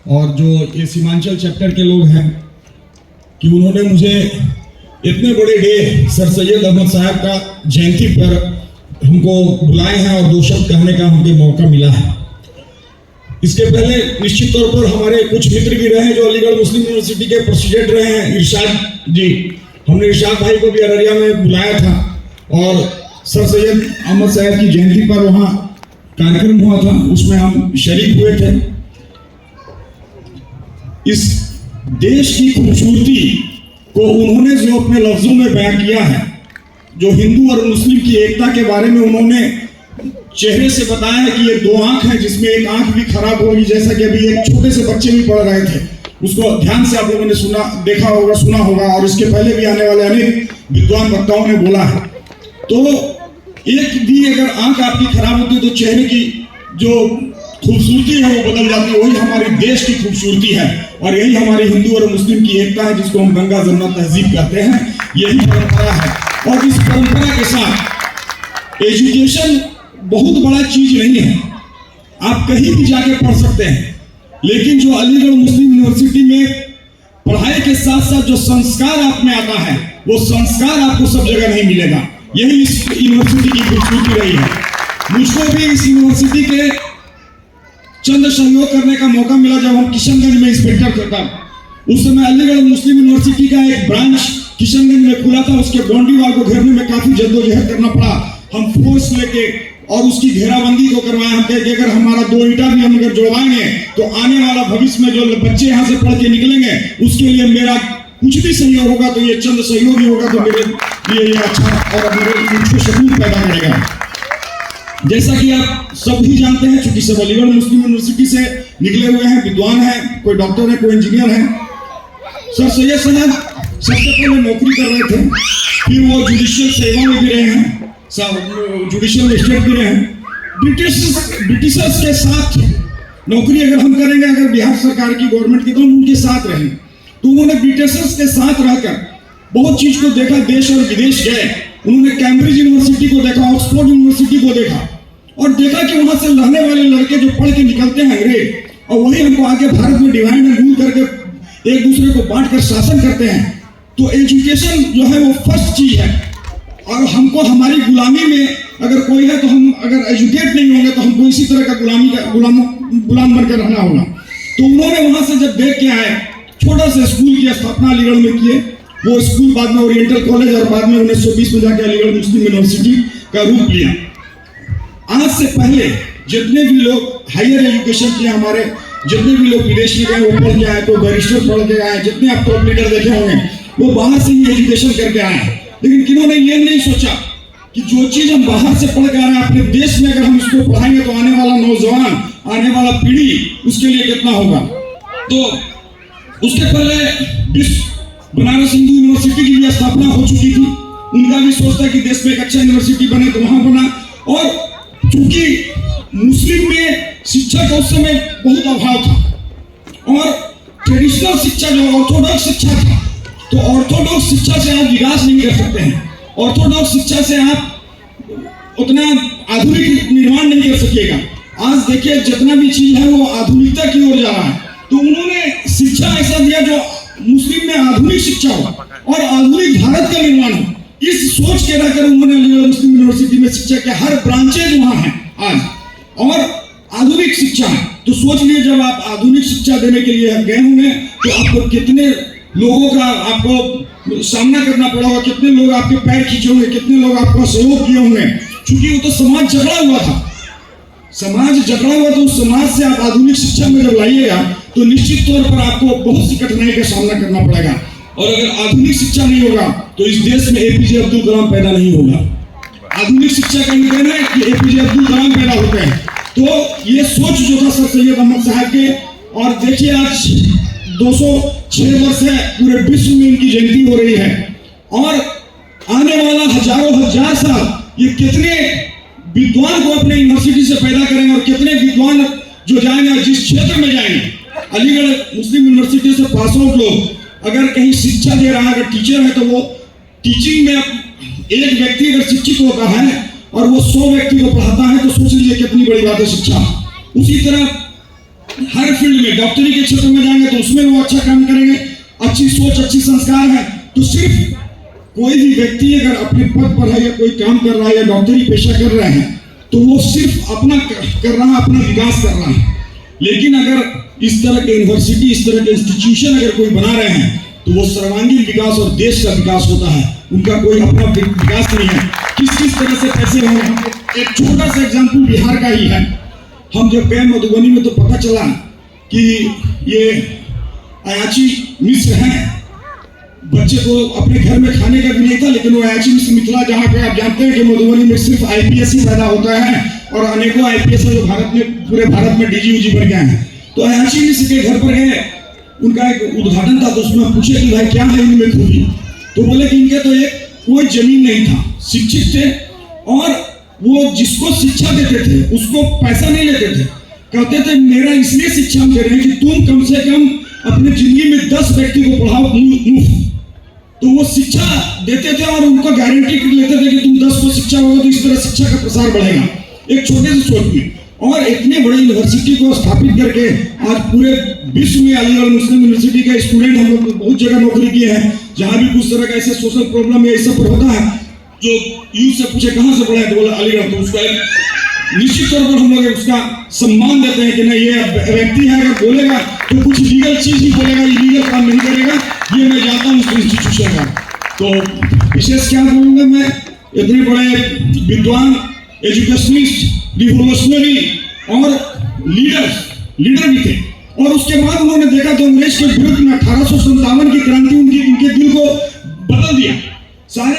और जो ये सीमांचल चैप्टर के लोग हैं कि उन्होंने मुझे इतने बड़े डे सर सैयद अहमद साहब का जयंती पर हमको बुलाए हैं और दो शब्द कहने का हमको मौका मिला है। इसके पहले निश्चित तौर पर हमारे कुछ मित्र भी रहे हैं जो अलीगढ़ मुस्लिम यूनिवर्सिटी के प्रेसिडेंट रहे हैं, इरशाद जी। हमने इरशाद भाई को भी अररिया में बुलाया था और सर सैयद अहमद साहब की जयंती पर वहाँ कार्यक्रम हुआ था, उसमें हम शरीक हुए थे। इस देश की खूबसूरती को उन्होंने जो अपने लफ्जों में बयां किया है, जो हिंदू और मुस्लिम की एकता के बारे में उन्होंने चेहरे से बताया है कि ये दो आंख है जिसमें एक आंख भी खराब होगी, जैसा कि अभी एक छोटे से बच्चे भी पढ़ रहे थे, उसको ध्यान से आप लोगों ने सुना होगा और इसके पहले भी आने वाले अनेक विद्वान वक्ताओं ने बोला है। तो एक भी अगर आंख आपकी खराब होती है तो चेहरे की जो खूबसूरती है वो बदल जाती है। वही हमारे देश की खूबसूरती है और यही हमारी हिंदू और मुस्लिम की एकता है, जिसको हम गंगा जमुना तहजीब कहते हैं। यही परंपरा है और इस परंपरा के साथ एजुकेशन बहुत बड़ा चीज नहीं है, आप कहीं भी जाके पढ़ सकते हैं, लेकिन जो अलीगढ़ मुस्लिम यूनिवर्सिटी में पढ़ाई के साथ साथ जो संस्कार आप में आता है वो संस्कार आपको सब जगह नहीं मिलेगा। यही इस यूनिवर्सिटी की खूबसूरती रही है। मुझको भी इस यूनिवर्सिटी के चंद सहयोग करने का मौका मिला जब हम किशनगंज में इंस्पेक्टर था। उस समय अलीगढ़ मुस्लिम यूनिवर्सिटी का एक ब्रांच किशनगंज में खुला था, उसके बाउंड्री वाल को घेरने में काफी जद्दोजहद करना पड़ा। हम फोर्स लेके और उसकी घेराबंदी को करवाया। हम कहे कि अगर हमारा 2 ईंटा भी हम अगर जोड़वाएंगे तो आने वाला भविष्य में जो बच्चे यहाँ से पढ़ के निकलेंगे उसके लिए मेरा कुछ भी सहयोग होगा तो ये चंद सहयोग ही होगा तो मेरे लिए ये अच्छा और मुझको शकून पैदा करेगा। जैसा कि आप सब ही जानते हैं, चूंकि सब अलीगढ़ मुस्लिम यूनिवर्सिटी से निकले हुए हैं, विद्वान हैं, कोई डॉक्टर है, कोई इंजीनियर है। सर सैयद साहब सबसे पहले नौकरी कर रहे थे, फिर वो जुडिशियल सेवा में भी रहे हैं, जुडिशियल मजिस्ट्रेट भी रहे हैं। ब्रिटिशर्स के साथ नौकरी अगर हम करेंगे, अगर बिहार सरकार की गवर्नमेंट की, तो हम उनके साथ रहें। तो उन्होंने ब्रिटिशर्स के साथ रहकर बहुत चीज को देखा, देश और विदेश गए। उन्होंने कैम्ब्रिज यूनिवर्सिटी को देखा, ऑक्सफोर्ड यूनिवर्सिटी को देखा और देखा कि वहां से रहने वाले लड़के जो पढ़ के निकलते हैं अंग्रेज, और वही हमको आगे भारत में डिवाइड एंड रूल करके एक दूसरे को बांट कर शासन करते हैं। तो एजुकेशन जो है वो फर्स्ट चीज है और हमको हमारी गुलामी में अगर कोई है तो हम अगर एजुकेट नहीं होंगे तो हमको इसी तरह का गुलाम बनकर रहना होगा। तो उन्होंने वहां से जब देख के आए, छोटा सा स्कूल की स्थापना अलीगढ़ में किए। वो स्कूल बाद में ओरिएंटल कॉलेज और बाद में 1920 में जाकर अलीगढ़ मुस्लिम यूनिवर्सिटी का रूप लिया। आज से पहले जितने भी लोग हायर एजुकेशन किए, हमारे जितने भी लोग विदेश में गए वो पढ़ के आए, तो बैरिस्टर पढ़ के आए, जितने आप टॉप लीडर देखे होंगे वो बाहर से ही एजुकेशन करके आए हैं। लेकिन किन्होंने ये नहीं सोचा कि जो चीज हम बाहर से पढ़ के आ रहे हैं अपने देश में अगर हम इसको पढ़ाएंगे तो आने वाला नौजवान, आने वाला पीढ़ी उसके लिए कितना होगा। तो उसके पहले बनारस हिंदू यूनिवर्सिटी की भी स्थापना हो चुकी थी। उनका भी सोचता कि देश में एक अच्छा यूनिवर्सिटी बने तो वहां बना। और चूंकि मुस्लिम में शिक्षा का उस समय बहुत अभाव था और ट्रेडिशनल शिक्षा जो ऑर्थोडॉक्स शिक्षा था, तो ऑर्थोडॉक्स शिक्षा से आप विकास नहीं कर सकते हैं। ऑर्थोडॉक्स शिक्षा से आप उतना आधुनिक निर्माण नहीं कर सकेगा। आज देखिए जितना भी चीज है वो आधुनिकता की ओर जा रहा है। तो उन्होंने शिक्षा ऐसा दिया जो मुस्लिम में आधुनिक शिक्षा हो और आधुनिक भारत का निर्माण हो। इस सोच के रहकर उन्होंने अलीगढ़ मुस्लिम यूनिवर्सिटी में शिक्षा के हर ब्रांचेज वहां हैं आज और आधुनिक शिक्षा है। तो सोच लिए जब आप आधुनिक शिक्षा देने के लिए गए होंगे तो आपको कितने लोगों का आपको सामना करना पड़ा होगा, कितने लोग आपके पैर खींचे होंगे, कितने लोग आपका सहयोग किए होंगे। क्योंकि वो तो समाज जगड़ा हुआ था, समाज जगड़ा हुआ, तो उस समाज से आप आधुनिक शिक्षा में जब लाइएगा तो निश्चित तौर पर आपको बहुत सी कठिनाई का सामना करना पड़ेगा। और अगर आधुनिक शिक्षा नहीं होगा तो इस देश में एपीजे अब्दुल कलाम पैदा नहीं होगा। आधुनिक शिक्षा का ये कहना है कि एपीजे अब्दुल कलाम पैदा होते हैं। तो ये सोच जो था सर सैयद अहमद साहब के, और देखिए आज 206 वर्ष है, पूरे विश्व में इनकी जयंती हो रही है और आने वाला हजारों हजार साल ये कितने विद्वान को अपने यूनिवर्सिटी से पैदा करेंगे और कितने विद्वान जो जाएंगे जिस क्षेत्र में जाएंगे। अलीगढ़ मुस्लिम यूनिवर्सिटी से पास आउट लोग अगर कहीं शिक्षा दे रहा है, अगर टीचर है, तो वो टीचिंग में एक व्यक्ति अगर शिक्षित होता है और वो 100 व्यक्ति को पढ़ाता है तो सोच लीजिए कितनी बड़ी बात है शिक्षा। उसी तरह हर फील्ड में, डॉक्टरी के क्षेत्र में जाएंगे तो उसमें वो अच्छा काम करेंगे, अच्छी सोच, अच्छी संस्कार है। तो सिर्फ कोई भी व्यक्ति अगर अपने पद पर है या कोई काम कर रहा है या डॉक्टरी पेशा कर रहे हैं तो वो सिर्फ अपना कर रहा है, अपना विकास कर रहा है। लेकिन अगर इस तरह के यूनिवर्सिटी, इस तरह के इंस्टीट्यूशन अगर कोई बना रहे हैं तो वो सर्वांगीण विकास और देश का विकास होता है, उनका कोई अपना विकास नहीं है। किस तरह से पैसे होंगे, एक छोटा सा एग्जाम्पल बिहार का ही है। हम जब गए मधुबनी में तो पता चला कि ये अयाची मिश्र हैं, बच्चे को अपने घर में खाने का भी नहीं था, लेकिन वो अयाची मिश्र मिथिला, जहाँ पे आप जानते हैं कि मधुबनी में सिर्फ आईपीएस ही पैदा होता है और अनेकों आईपीएस जो भारत में, पूरे भारत में डीजी बन गए हैं। तो अयाची मिश्र के घर पर गए, उनका एक उद्घाटन था, तो उसमें पूछे कि भाई क्या है इनमें खूबी, तो बोले कि इनके तो एक कोई जमीन नहीं था, शिक्षित थे और वो जिसको शिक्षा देते थे उसको पैसा नहीं लेते थे। कहते थे मेरा इसलिए शिक्षा हम दे रहे हैं कि तुम कम से कम अपनी जिंदगी में 10 व्यक्ति को पढ़ाओ मुफ्त। तो वो शिक्षा देते थे और उनको गारंटी लेते थे कि तुम 10 को शिक्षा होगा तो इस तरह शिक्षा का प्रसार बढ़ेगा, एक छोटे से सोच में। और इतने बड़े यूनिवर्सिटी को स्थापित करके आज पूरे विश्व में अलीगढ़ मुस्लिम यूनिवर्सिटी के स्टूडेंट हम लोग बहुत जगह नौकरी किए हैं, जहाँ भी कुछ तरह का ऐसे सोशल प्रॉब्लम या ऐसा पर होता है, जो यूथ से पूछे कहाँ से पढ़ा है तो बोला अलीगढ़, तो उसका निश्चित तौर पर हम लोग उसका सम्मान देते हैं कि नहीं ये व्यक्ति है, अगर बोलेगा तो कुछ लीगल चीज ही बोलेगा, इलीगल काम नहीं करेगा, ये मैं जानता हूँ उस इंस्टीट्यूशन का। तो विशेष क्या बोलूंगा मैं, इतने बड़े विद्वान, एजुकेशनिस्ट, रिवोल्यूशनरी और लीडर भी थे। और उसके बाद उन्होंने देखा तो अंग्रेज के विरुद्ध में 1857 की क्रांति उनके दिल को बदल दिया। सारे